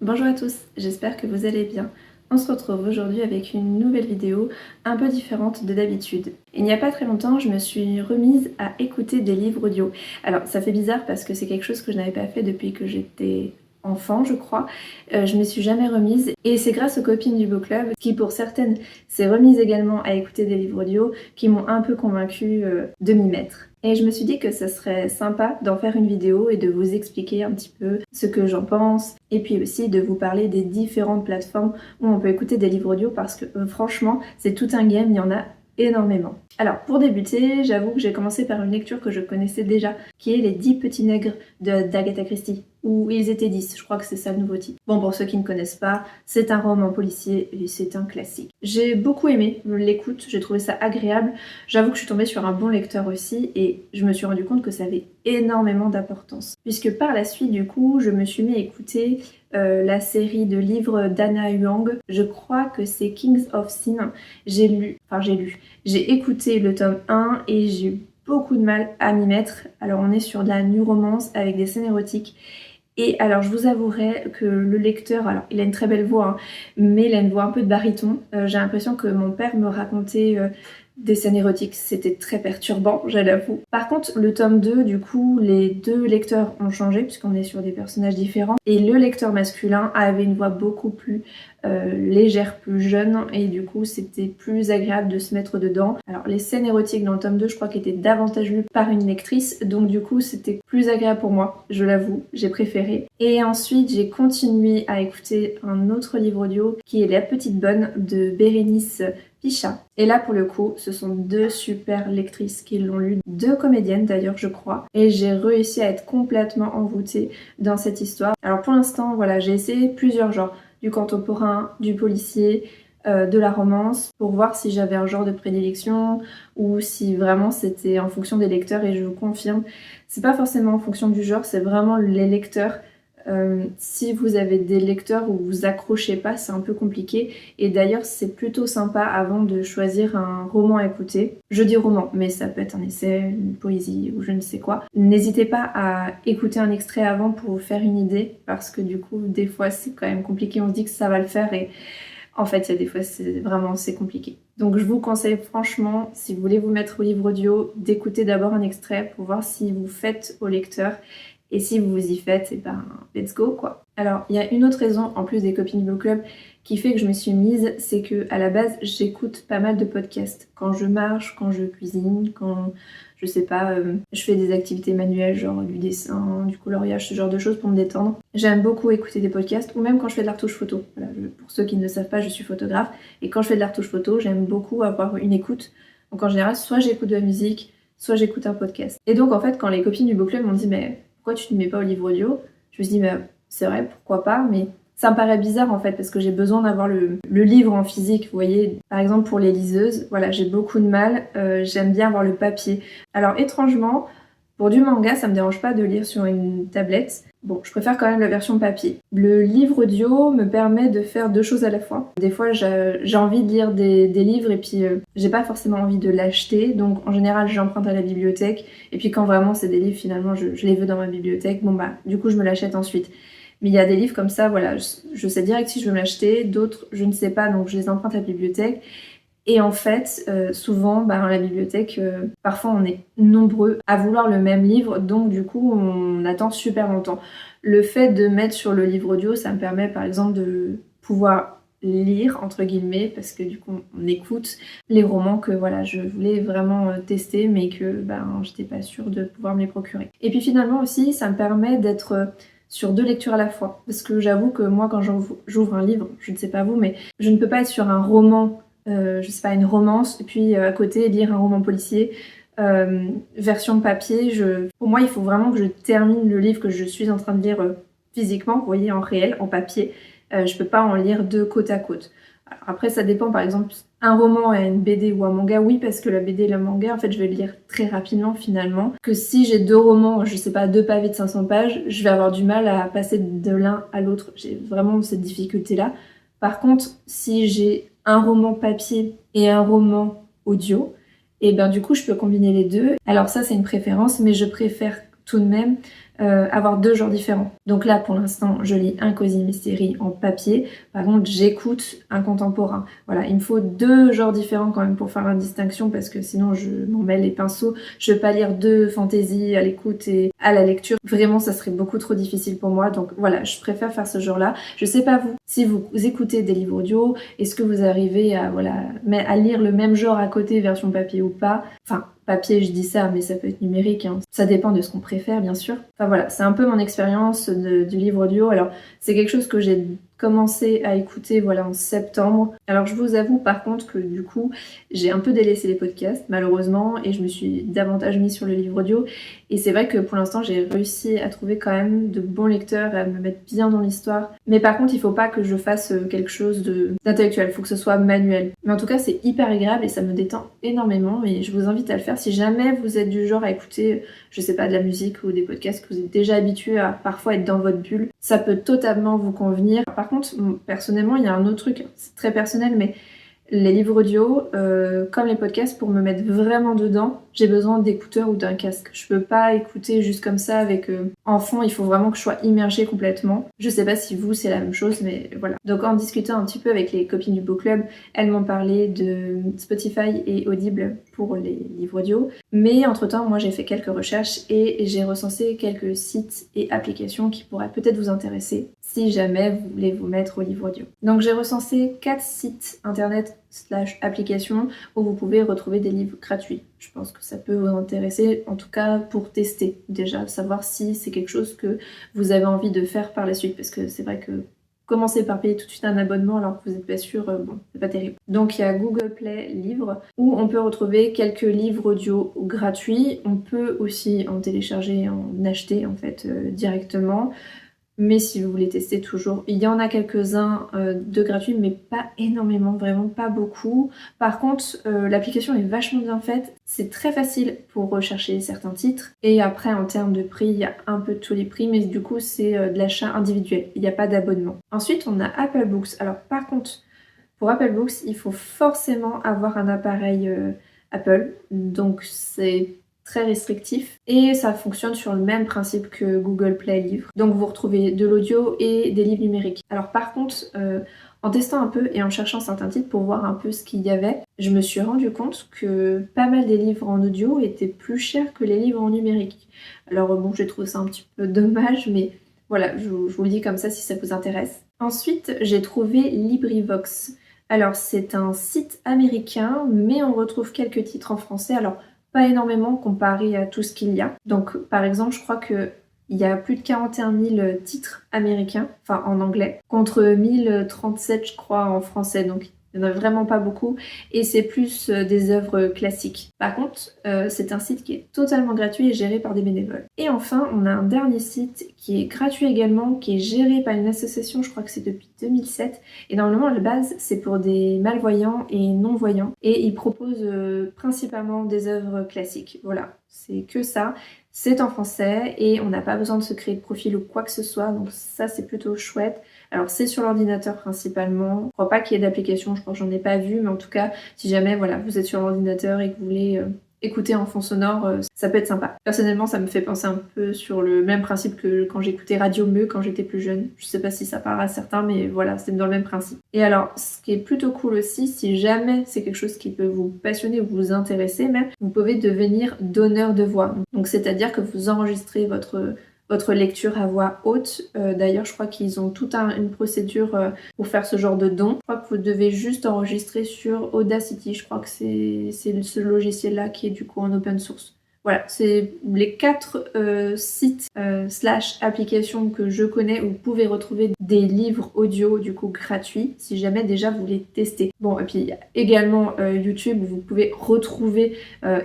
Bonjour à tous, j'espère que vous allez bien. On se retrouve aujourd'hui avec une nouvelle vidéo un peu différente de d'habitude. Il n'y a pas très longtemps, je me suis remise à écouter des livres audio. Alors ça fait bizarre parce que c'est quelque chose que je n'avais pas fait depuis que j'étais enfant, je crois. Je me suis jamais remise et c'est grâce aux copines du book club qui pour certaines s'est remise également à écouter des livres audio qui m'ont un peu convaincue de m'y mettre. Et je me suis dit que ça serait sympa d'en faire une vidéo et de vous expliquer un petit peu ce que j'en pense et puis aussi de vous parler des différentes plateformes où on peut écouter des livres audio parce que franchement c'est tout un game, il y en a énormément. Alors pour débuter, j'avoue que j'ai commencé par une lecture que je connaissais déjà, qui est Les 10 petits nègres d'Agatha Christie, où ils étaient 10, je crois que c'est ça le nouveau titre. Bon, pour ceux qui ne connaissent pas, c'est un roman policier et c'est un classique. J'ai beaucoup aimé l'écoute, j'ai trouvé ça agréable. J'avoue que je suis tombée sur un bon lecteur aussi et je me suis rendu compte que ça avait énormément d'importance. Puisque par la suite, du coup, je me suis mis à écouter la série de livres d'Anna Huang. Je crois que c'est Kings of Sin. J'ai écouté le tome 1 et j'ai eu beaucoup de mal à m'y mettre. Alors on est sur de la new romance avec des scènes érotiques. Et alors je vous avouerai que le lecteur, alors il a une très belle voix, hein, mais il a une voix un peu de baryton. J'ai l'impression que mon père me racontait des scènes érotiques, c'était très perturbant, je l'avoue. Par contre, le tome 2, du coup, les deux lecteurs ont changé puisqu'on est sur des personnages différents. Et le lecteur masculin avait une voix beaucoup plus légère, plus jeune, et du coup c'était plus agréable de se mettre dedans. Alors les scènes érotiques dans le tome 2, je crois qu'étaient davantage lues par une lectrice, donc du coup c'était plus agréable pour moi, je l'avoue, j'ai préféré. Et ensuite j'ai continué à écouter un autre livre audio qui est La Petite Bonne de Bérénice Pichat. Et là pour le coup, ce sont deux super lectrices qui l'ont lu, deux comédiennes d'ailleurs je crois, et j'ai réussi à être complètement envoûtée dans cette histoire. Alors pour l'instant, voilà, j'ai essayé plusieurs genres, du contemporain, du policier, de la romance, pour voir si j'avais un genre de prédilection ou si vraiment c'était en fonction des lecteurs, et je vous confirme, c'est pas forcément en fonction du genre, c'est vraiment les lecteurs. Si vous avez des lecteurs où vous accrochez pas, c'est un peu compliqué. Et d'ailleurs, c'est plutôt sympa avant de choisir un roman à écouter. Je dis roman, mais ça peut être un essai, une poésie ou je ne sais quoi. N'hésitez pas à écouter un extrait avant pour vous faire une idée, parce que du coup, des fois, c'est quand même compliqué. On se dit que ça va le faire et en fait, il y a des fois, c'est compliqué. Donc je vous conseille franchement, si vous voulez vous mettre au livre audio, d'écouter d'abord un extrait pour voir si vous faites au lecteur. Et si vous vous y faites, et ben let's go quoi. Alors il y a une autre raison en plus des copines du book club qui fait que je me suis mise, c'est que à la base j'écoute pas mal de podcasts. Quand je marche, quand je cuisine, quand je sais pas, je fais des activités manuelles genre du dessin, du coloriage, ce genre de choses pour me détendre. J'aime beaucoup écouter des podcasts ou même quand je fais de la retouche photo. Voilà, pour ceux qui ne le savent pas, je suis photographe et quand je fais de la retouche photo, j'aime beaucoup avoir une écoute. Donc en général, soit j'écoute de la musique, soit j'écoute un podcast. Et donc en fait, quand les copines du book club m'ont dit mais pourquoi tu ne mets pas au livre audio? Je me suis dit, bah, c'est vrai, pourquoi pas, mais ça me paraît bizarre en fait, parce que j'ai besoin d'avoir le livre en physique, vous voyez. Par exemple, pour les liseuses, voilà, j'ai beaucoup de mal, j'aime bien avoir le papier. Alors étrangement, pour du manga, ça me dérange pas de lire sur une tablette. Bon, je préfère quand même la version papier. Le livre audio me permet de faire deux choses à la fois. Des fois, j'ai envie de lire des livres et puis j'ai pas forcément envie de l'acheter. Donc en général, j'emprunte à la bibliothèque. Et puis quand vraiment c'est des livres, finalement, je les veux dans ma bibliothèque. Bon bah, du coup, je me l'achète ensuite. Mais il y a des livres comme ça, voilà, je sais direct si je veux me l'acheter. D'autres, je ne sais pas, donc je les emprunte à la bibliothèque. Et en fait, souvent, dans la bibliothèque, parfois on est nombreux à vouloir le même livre, donc du coup on attend super longtemps. Le fait de mettre sur le livre audio, ça me permet par exemple de pouvoir lire, entre guillemets, parce que du coup on écoute les romans que voilà, je voulais vraiment tester, mais que j'étais pas sûre de pouvoir me les procurer. Et puis finalement aussi, ça me permet d'être sur deux lectures à la fois. Parce que j'avoue que moi, quand j'ouvre un livre, je ne sais pas vous, mais je ne peux pas être sur un roman, je sais pas, une romance, et puis à côté lire un roman policier, version papier. Pour moi, il faut vraiment que je termine le livre que je suis en train de lire physiquement, vous voyez, en réel, en papier. Je peux pas en lire deux côte à côte. Alors après, ça dépend, par exemple, un roman et une BD ou un manga, oui, parce que la BD et le manga, en fait, je vais le lire très rapidement finalement. Que si j'ai deux romans, je sais pas, deux pavés de 500 pages, je vais avoir du mal à passer de l'un à l'autre. J'ai vraiment cette difficulté-là. Par contre, si j'ai un roman papier et un roman audio, et ben du coup, je peux combiner les deux. Alors ça, c'est une préférence, mais je préfère tout de même avoir 2 genres différents. Donc là, pour l'instant, je lis un Cozy Mystery en papier. Par contre, j'écoute un contemporain. Voilà, il me faut 2 genres différents quand même pour faire la distinction parce que sinon je m'en mêle les pinceaux. Je vais pas lire 2 fantasy à l'écoute et à la lecture. Vraiment, ça serait beaucoup trop difficile pour moi. Donc voilà, je préfère faire ce genre-là. Je sais pas vous, si vous écoutez des livres audio, est-ce que vous arrivez à, à lire le même genre à côté, version papier ou pas? Enfin, papier, je dis ça, mais ça peut être numérique, hein. Ça dépend de ce qu'on préfère, bien sûr. Enfin voilà, c'est un peu mon expérience du livre audio. Alors, c'est quelque chose que j'ai commencé à écouter en septembre. Alors je vous avoue par contre que du coup j'ai un peu délaissé les podcasts malheureusement et je me suis davantage mise sur le livre audio et c'est vrai que pour l'instant j'ai réussi à trouver quand même de bons lecteurs et à me mettre bien dans l'histoire, mais par contre il faut pas que je fasse quelque chose d'intellectuel, il faut que ce soit manuel, mais en tout cas c'est hyper agréable et ça me détend énormément et je vous invite à le faire si jamais vous êtes du genre à écouter je sais pas de la musique ou des podcasts que vous êtes déjà habitué à parfois être dans votre bulle, ça peut totalement vous convenir. Par contre, personnellement, il y a un autre truc, c'est très personnel, mais les livres audio, comme les podcasts, pour me mettre vraiment dedans, j'ai besoin d'écouteurs ou d'un casque. Je peux pas écouter juste comme ça avec en fond, il faut vraiment que je sois immergée complètement. Je sais pas si vous c'est la même chose, mais voilà. Donc en discutant un petit peu avec les copines du book club, elles m'ont parlé de Spotify et Audible pour les livres audio. Mais entre-temps, moi j'ai fait quelques recherches et j'ai recensé quelques sites et applications qui pourraient peut-être vous intéresser si jamais vous voulez vous mettre au livre audio. Donc j'ai recensé 4 sites internet / applications où vous pouvez retrouver des livres gratuits. Je pense que ça peut vous intéresser, en tout cas pour tester déjà, savoir si c'est quelque chose que vous avez envie de faire par la suite, parce que c'est vrai que commencer par payer tout de suite un abonnement alors que vous n'êtes pas sûr, bon, c'est pas terrible. Donc il y a Google Play Livres où on peut retrouver quelques livres audio gratuits. On peut aussi en télécharger, en acheter en fait directement. Mais si vous voulez tester toujours, il y en a quelques-uns de gratuits, mais pas énormément, vraiment pas beaucoup. Par contre, l'application est vachement bien faite, c'est très facile pour rechercher certains titres. Et après, en termes de prix, il y a un peu de tous les prix, mais du coup, c'est de l'achat individuel, il n'y a pas d'abonnement. Ensuite, on a Apple Books. Alors par contre, pour Apple Books, il faut forcément avoir un appareil Apple, donc c'est très restrictif et ça fonctionne sur le même principe que Google Play Livres. Donc vous retrouvez de l'audio et des livres numériques. Alors par contre, en testant un peu et en cherchant certains titres pour voir un peu ce qu'il y avait, je me suis rendu compte que pas mal des livres en audio étaient plus chers que les livres en numérique. Alors bon, j'ai trouvé ça un petit peu dommage, mais voilà, je vous le dis comme ça si ça vous intéresse. Ensuite, j'ai trouvé LibriVox. Alors c'est un site américain, mais on retrouve quelques titres en français. Alors pas énormément comparé à tout ce qu'il y a. Donc par exemple, je crois qu'il y a plus de 41 000 titres américains, enfin en anglais, contre 1037 je crois en français, donc il n'y en a vraiment pas beaucoup, et c'est plus des œuvres classiques. Par contre, c'est un site qui est totalement gratuit et géré par des bénévoles. Et enfin, on a un dernier site qui est gratuit également, qui est géré par une association, je crois que c'est depuis 2007, et normalement à la base c'est pour des malvoyants et non-voyants, et ils proposent principalement des œuvres classiques. Voilà, c'est que ça. C'est en français et on n'a pas besoin de se créer de profil ou quoi que ce soit, donc ça c'est plutôt chouette. Alors c'est sur l'ordinateur principalement, je crois pas qu'il y ait d'application, je crois que j'en ai pas vu, mais en tout cas si jamais vous êtes sur l'ordinateur et que vous voulez écouter en fond sonore, ça peut être sympa. Personnellement ça me fait penser un peu sur le même principe que quand j'écoutais Radio Meux quand j'étais plus jeune. Je sais pas si ça parle à certains, mais voilà, c'est dans le même principe. Et alors ce qui est plutôt cool aussi, si jamais c'est quelque chose qui peut vous passionner ou vous intéresser même, vous pouvez devenir donneur de voix. Donc c'est-à-dire que vous enregistrez votre lecture à voix haute. D'ailleurs, je crois qu'ils ont toute une procédure pour faire ce genre de don. Je crois que vous devez juste enregistrer sur Audacity. Je crois que c'est ce logiciel-là qui est du coup en open source. Voilà, c'est les 4 sites / applications que je connais où vous pouvez retrouver des livres audio du coup gratuits si jamais déjà vous les testez. Bon, et puis il y a également YouTube où vous pouvez retrouver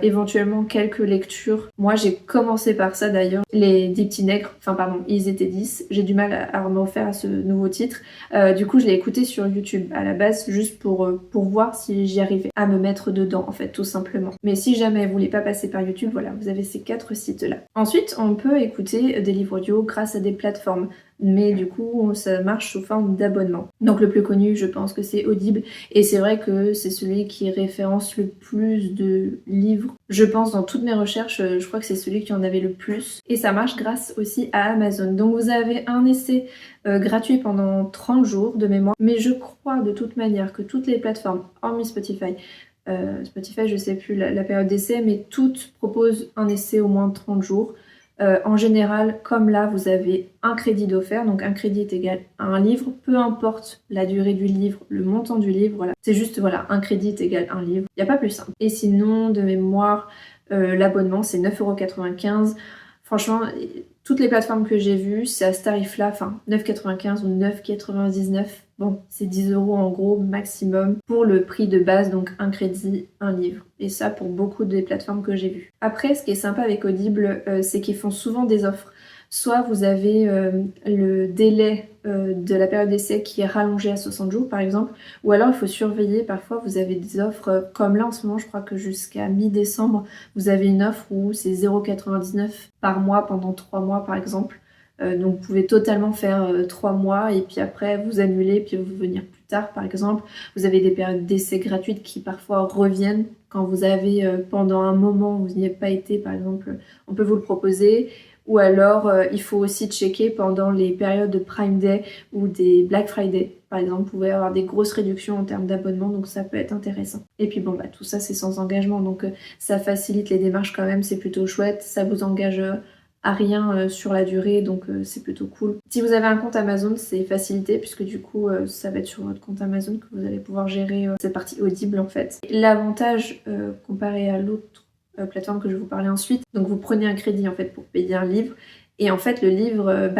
éventuellement quelques lectures. Moi j'ai commencé par ça d'ailleurs, les 10 petits nègres, enfin pardon, ils étaient 10. J'ai du mal à me refaire à ce nouveau titre. Du coup je l'ai écouté sur YouTube à la base juste pour voir si j'y arrivais à me mettre dedans en fait tout simplement. Mais si jamais vous voulez pas passer par YouTube, voilà, voilà, vous avez ces 4 sites-là. Ensuite, on peut écouter des livres audio grâce à des plateformes, mais du coup, ça marche sous forme d'abonnement. Donc le plus connu, je pense que c'est Audible, et c'est vrai que c'est celui qui référence le plus de livres. Je pense dans toutes mes recherches, je crois que c'est celui qui en avait le plus, et ça marche grâce aussi à Amazon. Donc vous avez un essai gratuit pendant 30 jours de mémoire, mais je crois de toute manière que toutes les plateformes, hormis Spotify, je sais plus la période d'essai, mais toutes proposent un essai au moins de 30 jours. En général, comme là, vous avez un crédit d'offert, donc un crédit est égal à un livre, peu importe la durée du livre, le montant du livre, voilà. C'est juste, voilà, un crédit est égal à un livre, il n'y a pas plus simple. Et sinon, de mémoire, l'abonnement, c'est 9,95 €. Franchement, toutes les plateformes que j'ai vues, c'est à ce tarif-là, enfin 9,95 € ou 9,99 €. Bon, c'est 10 € en gros maximum pour le prix de base, donc un crédit, un livre. Et ça pour beaucoup des plateformes que j'ai vues. Après, ce qui est sympa avec Audible, c'est qu'ils font souvent des offres. Soit vous avez le délai de la période d'essai qui est rallongé à 60 jours par exemple, ou alors il faut surveiller, parfois vous avez des offres comme là en ce moment, je crois que jusqu'à mi-décembre, vous avez une offre où c'est 0,99 € par mois pendant 3 mois par exemple. Donc vous pouvez totalement faire 3 mois et puis après vous annuler puis vous venir plus tard par exemple. Vous avez des périodes d'essai gratuites qui parfois reviennent quand vous avez pendant un moment où vous n'y avez pas été par exemple, on peut vous le proposer. Ou alors il faut aussi checker pendant les périodes de Prime Day ou des Black Friday. Par exemple, vous pouvez avoir des grosses réductions en termes d'abonnement, donc ça peut être intéressant. Et puis bon, tout ça c'est sans engagement, donc ça facilite les démarches quand même, c'est plutôt chouette, ça vous engage à rien sur la durée, donc c'est plutôt cool. Si vous avez un compte Amazon, c'est facilité puisque du coup ça va être sur votre compte Amazon que vous allez pouvoir gérer cette partie Audible en fait. L'avantage comparé à l'autre plateforme que je vais vous parler ensuite, donc vous prenez un crédit en fait pour payer un livre. Et en fait, le livre,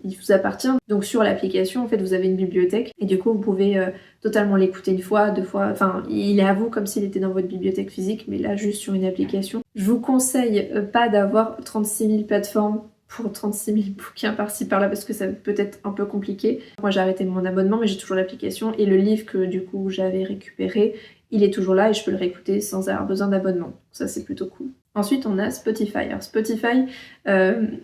il vous appartient. Donc sur l'application, en fait, vous avez une bibliothèque et du coup, vous pouvez totalement l'écouter une fois, deux fois. Enfin, il est à vous comme s'il était dans votre bibliothèque physique, mais là, juste sur une application. Je vous conseille pas d'avoir 36 000 plateformes pour 36 000 bouquins par-ci par-là parce que ça peut être un peu compliqué. Moi, j'ai arrêté mon abonnement, mais j'ai toujours l'application et le livre que du coup j'avais récupéré, il est toujours là et je peux le réécouter sans avoir besoin d'abonnement. Ça, c'est plutôt cool. Ensuite, on a Spotify. Alors Spotify,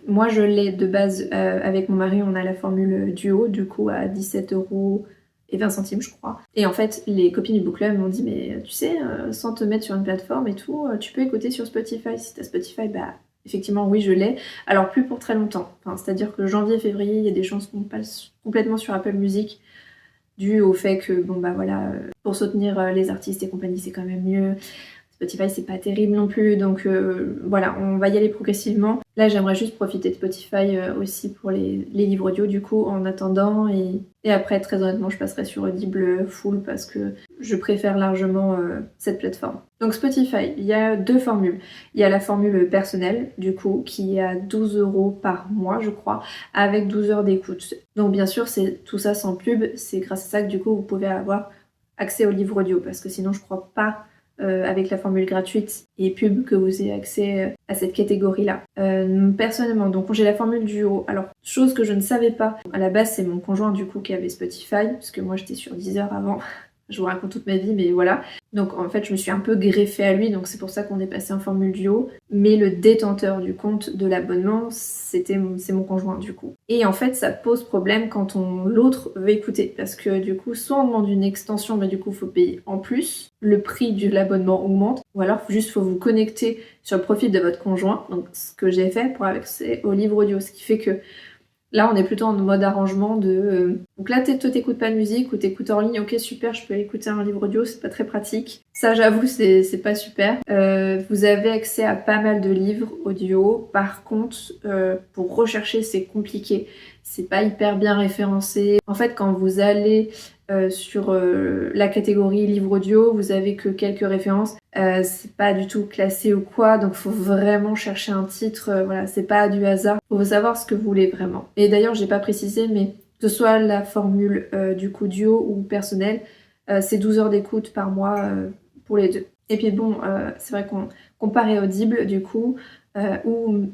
moi je l'ai de base avec mon mari, on a la formule duo, du coup à 17,20 € je crois. Et en fait, les copines du book club m'ont dit, mais tu sais, sans te mettre sur une plateforme et tout, tu peux écouter sur Spotify. Si t'as Spotify, effectivement, oui, je l'ai. Alors plus pour très longtemps. Enfin, c'est-à-dire que janvier, février, il y a des chansons qu'on passe complètement sur Apple Music, dû au fait que, pour soutenir les artistes et compagnie, c'est quand même mieux. Spotify, c'est pas terrible non plus, donc voilà, on va y aller progressivement. Là, j'aimerais juste profiter de Spotify aussi pour les livres audio, du coup, en attendant. Et après, très honnêtement, je passerai sur Audible full parce que je préfère largement cette plateforme. Donc Spotify, il y a deux formules. Il y a la formule personnelle, du coup, qui est à 12 € par mois, je crois, avec 12 heures d'écoute. Donc bien sûr, c'est tout ça sans pub. C'est grâce à ça que, du coup, vous pouvez avoir accès aux livres audio, parce que sinon, je crois pas avec la formule gratuite et pub que vous ayez accès à cette catégorie-là. Personnellement, donc j'ai la formule duo. Alors, chose que je ne savais pas, à la base c'est mon conjoint du coup qui avait Spotify, parce que moi j'étais sur Deezer avant. Je vous raconte toute ma vie, mais voilà. Donc en fait, je me suis un peu greffée à lui, donc c'est pour ça qu'on est passé en formule duo. Mais le détenteur du compte de l'abonnement, c'est mon conjoint du coup. Et en fait, ça pose problème quand l'autre veut écouter, parce que du coup, soit on demande une extension, mais du coup, il faut payer en plus. Le prix de l'abonnement augmente, ou alors juste faut vous connecter sur le profil de votre conjoint. Donc ce que j'ai fait pour accès au livre audio, ce qui fait que là, on est plutôt en mode arrangement de... Donc là, toi, t'écoutes pas de musique ou t'écoutes en ligne, ok, super, je peux écouter un livre audio, c'est pas très pratique. Ça, j'avoue, c'est pas super. Vous avez accès à pas mal de livres audio. Par contre, pour rechercher, c'est compliqué. C'est pas hyper bien référencé. En fait, quand vous allez sur la catégorie livre audio, vous avez que quelques références. C'est pas du tout classé ou quoi, donc faut vraiment chercher un titre. Voilà, c'est pas du hasard. Faut savoir ce que vous voulez vraiment. Et d'ailleurs, j'ai pas précisé, mais que ce soit la formule du coup duo ou personnel, c'est 12 heures d'écoute par mois pour les deux. Et puis bon, c'est vrai qu'on comparé Audible du coup, où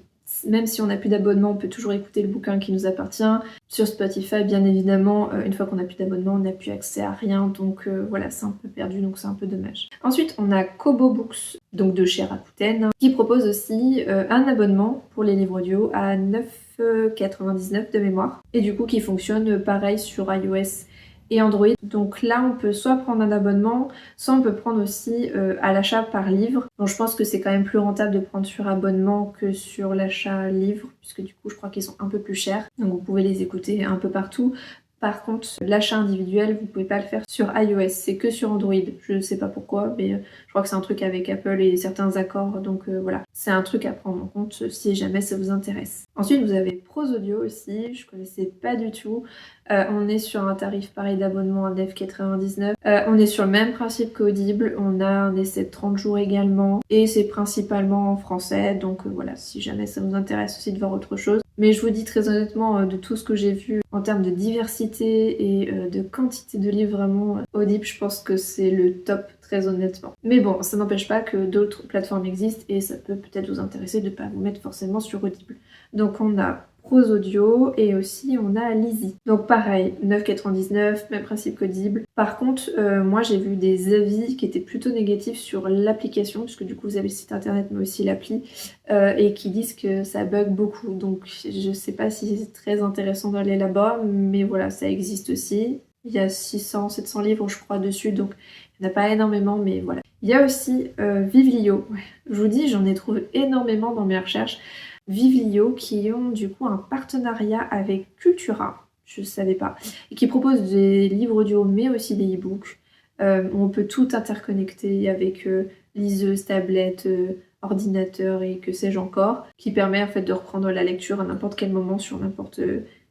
même si on n'a plus d'abonnement, on peut toujours écouter le bouquin qui nous appartient. Sur Spotify, bien évidemment, une fois qu'on n'a plus d'abonnement, on n'a plus accès à rien. Donc voilà, c'est un peu perdu, donc c'est un peu dommage. Ensuite, on a Kobo Books. donc de chez Rakuten, qui propose aussi un abonnement pour les livres audio à 9,99 € de mémoire, et du coup qui fonctionne pareil sur iOS et Android. Donc là on peut soit prendre un abonnement, soit on peut prendre aussi à l'achat par livre. Donc je pense que c'est quand même plus rentable de prendre sur abonnement que sur l'achat livre, puisque du coup je crois qu'ils sont un peu plus chers. Donc vous pouvez les écouter un peu partout. Par contre, l'achat individuel, vous pouvez pas le faire sur iOS, c'est que sur Android. Je sais pas pourquoi, mais je crois que c'est un truc avec Apple et certains accords, donc voilà. C'est un truc à prendre en compte si jamais ça vous intéresse. Ensuite, vous avez Prozaudio aussi, je connaissais pas du tout. On est sur un tarif pareil d'abonnement à 9,99 €. On est sur le même principe qu'Audible, on a un essai de 30 jours également, et c'est principalement en français, donc voilà, si jamais ça vous intéresse aussi de voir autre chose. Mais je vous dis très honnêtement, de tout ce que j'ai vu en termes de diversité et de quantité de livres, vraiment, Audible, je pense que c'est le top, très honnêtement. Mais bon, ça n'empêche pas que d'autres plateformes existent et ça peut peut-être vous intéresser de ne pas vous mettre forcément sur Audible. Donc on a Prozaudio et aussi on a Lizzy. Donc pareil, 9,99 €, même principe qu'Audible. Par contre, moi j'ai vu des avis qui étaient plutôt négatifs sur l'application, puisque du coup vous avez le site internet mais aussi l'appli, et qui disent que ça bug beaucoup. Donc je sais pas si c'est très intéressant d'aller là-bas, mais voilà, ça existe aussi. Il y a 600-700 livres je crois dessus, donc il n'y en a pas énormément, mais voilà. Il y a aussi Viβλio. Ouais. Je vous dis, j'en ai trouvé énormément dans mes recherches. Viβλio qui ont du coup un partenariat avec Cultura, je savais pas, et qui propose des livres audio mais aussi des e-books. On peut tout interconnecter avec liseuse, tablette, ordinateur et que sais-je encore, qui permet en fait de reprendre la lecture à n'importe quel moment sur n'importe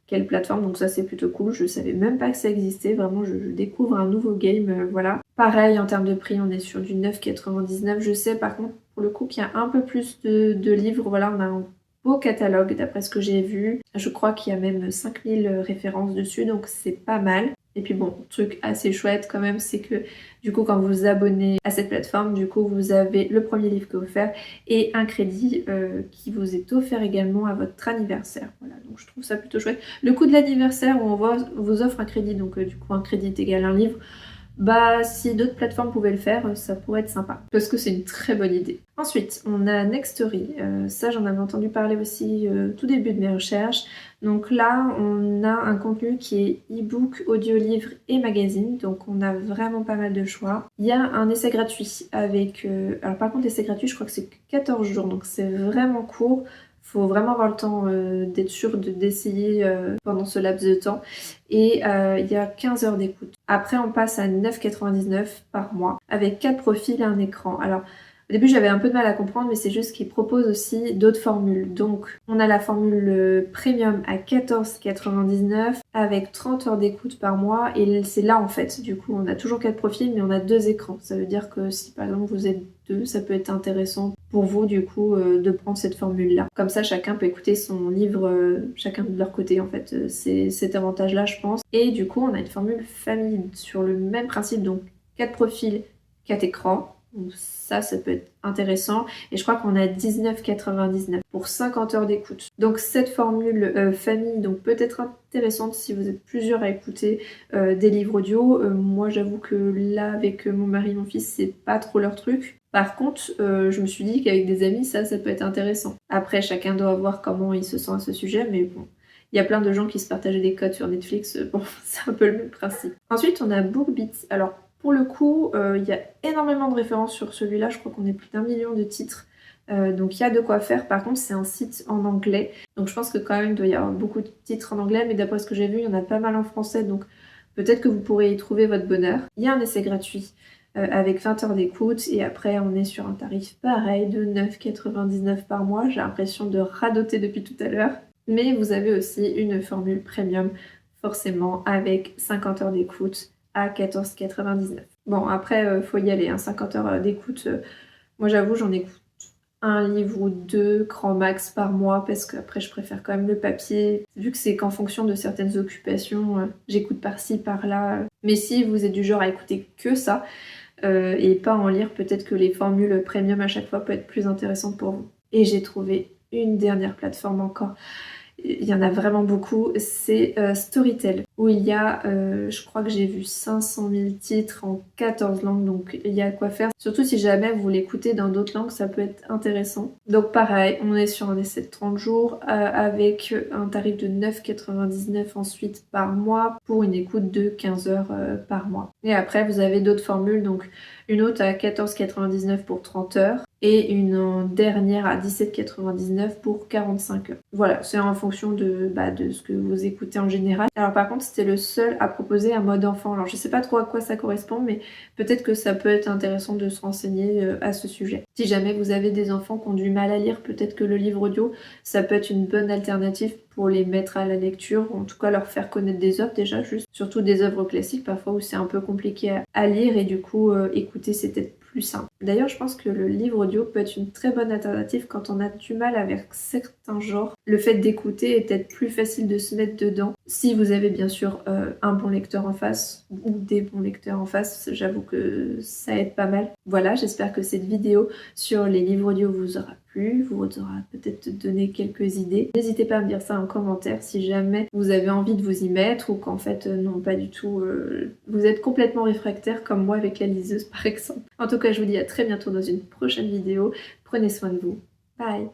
quelle plateforme, donc ça c'est plutôt cool. Je savais même pas que ça existait, vraiment je découvre un nouveau game, voilà. Pareil en termes de prix, on est sur du 9,99 €. Je sais par contre pour le coup qu'il y a un peu plus de livres, voilà, on a un beau catalogue d'après ce que j'ai vu. Je crois qu'il y a même 5000 références dessus, donc c'est pas mal. Et puis bon, truc assez chouette quand même, c'est que du coup quand vous vous abonnez à cette plateforme, du coup vous avez le premier livre qui est offert et un crédit qui vous est offert également à votre anniversaire. Voilà, donc je trouve ça plutôt chouette. Le coût de l'anniversaire où on vous offre un crédit, donc du coup un crédit est égal à un livre, bah si d'autres plateformes pouvaient le faire, ça pourrait être sympa, parce que c'est une très bonne idée. Ensuite, on a Nextory, ça j'en avais entendu parler aussi tout début de mes recherches. Donc là, on a un contenu qui est e-book, audio-livre et magazine, donc on a vraiment pas mal de choix. Il y a un essai gratuit avec... alors par contre, l'essai gratuit, je crois que c'est 14 jours, donc c'est vraiment court. Faut vraiment avoir le temps d'être sûr d'essayer pendant ce laps de temps. Et il y a 15 heures d'écoute. Après, on passe à 9,99 € par mois avec 4 profils et un écran. Alors, au début, j'avais un peu de mal à comprendre, mais c'est juste qu'ils proposent aussi d'autres formules. Donc, on a la formule premium à 14,99 € avec 30 heures d'écoute par mois. Et c'est là, en fait, du coup, on a toujours 4 profils, mais on a 2 écrans. Ça veut dire que si, par exemple, vous êtes 2, ça peut être intéressant pour vous, du coup, de prendre cette formule-là. Comme ça, chacun peut écouter son livre, chacun de leur côté, en fait. C'est cet avantage-là, je pense. Et du coup, on a une formule famille sur le même principe, donc 4 profils, 4 écrans. Donc ça peut être intéressant. Et je crois qu'on a 19,99 € pour 50 heures d'écoute. Donc cette formule famille, donc peut être intéressante si vous êtes plusieurs à écouter des livres audio. Moi j'avoue que là avec mon mari et mon fils, c'est pas trop leur truc. Par contre, je me suis dit qu'avec des amis, ça peut être intéressant. Après, chacun doit voir comment il se sent à ce sujet, mais bon. Il y a plein de gens qui se partageaient des codes sur Netflix, bon, c'est un peu le même principe. Ensuite, on a BookBeat. Alors, pour le coup, il y a énormément de références sur celui-là, je crois qu'on est plus d'1 million de titres. Donc il y a de quoi faire. Par contre, c'est un site en anglais. Donc je pense que quand même, il doit y avoir beaucoup de titres en anglais, mais d'après ce que j'ai vu, il y en a pas mal en français. Donc peut-être que vous pourrez y trouver votre bonheur. Il y a un essai gratuit avec 20 heures d'écoute. Et après, on est sur un tarif pareil de 9,99 € par mois. J'ai l'impression de radoter depuis tout à l'heure. Mais vous avez aussi une formule premium, forcément, avec 50 heures d'écoute à 14,99 €. Bon, après, faut y aller, hein, 50 heures d'écoute. Moi, j'avoue, j'en écoute un livre ou deux, grand max par mois, parce qu'après, je préfère quand même le papier. Vu que c'est qu'en fonction de certaines occupations, j'écoute par-ci, par-là. Mais si vous êtes du genre à écouter que ça, et pas en lire, peut-être que les formules premium à chaque fois peuvent être plus intéressantes pour vous. Et j'ai trouvé une dernière plateforme encore. Il y en a vraiment beaucoup, c'est Storytel. où il y a, je crois que j'ai vu 500 000 titres en 14 langues, donc il y a quoi faire. Surtout si jamais vous l'écoutez dans d'autres langues, ça peut être intéressant. Donc pareil, on est sur un essai de 30 jours avec un tarif de 9,99 ensuite par mois pour une écoute de 15 heures par mois. Et après, vous avez d'autres formules, donc une autre à 14,99 pour 30 heures et une dernière à 17,99 pour 45 heures. Voilà, c'est en fonction de ce que vous écoutez en général. Alors par contre, c'était le seul à proposer un mode enfant. Alors je sais pas trop à quoi ça correspond, mais peut-être que ça peut être intéressant de se renseigner à ce sujet. Si jamais vous avez des enfants qui ont du mal à lire, peut-être que le livre audio, ça peut être une bonne alternative pour les mettre à la lecture, ou en tout cas leur faire connaître des œuvres déjà, juste surtout des œuvres classiques parfois où c'est un peu compliqué à lire et du coup écouter c'est peut-être plus simple. D'ailleurs je pense que le livre audio peut être une très bonne alternative quand on a du mal avec certains genres. Le fait d'écouter est peut-être plus facile de se mettre dedans si vous avez bien sûr un bon lecteur en face ou des bons lecteurs en face, j'avoue que ça aide pas mal. Voilà, j'espère que cette vidéo sur les livres audio vous aura plu, vous aura peut-être donné quelques idées. N'hésitez pas à me dire ça en commentaire si jamais vous avez envie de vous y mettre ou qu'en fait non pas du tout, vous êtes complètement réfractaire comme moi avec la liseuse par exemple. En tout cas je vous dis à très bientôt dans une prochaine vidéo, prenez soin de vous, bye.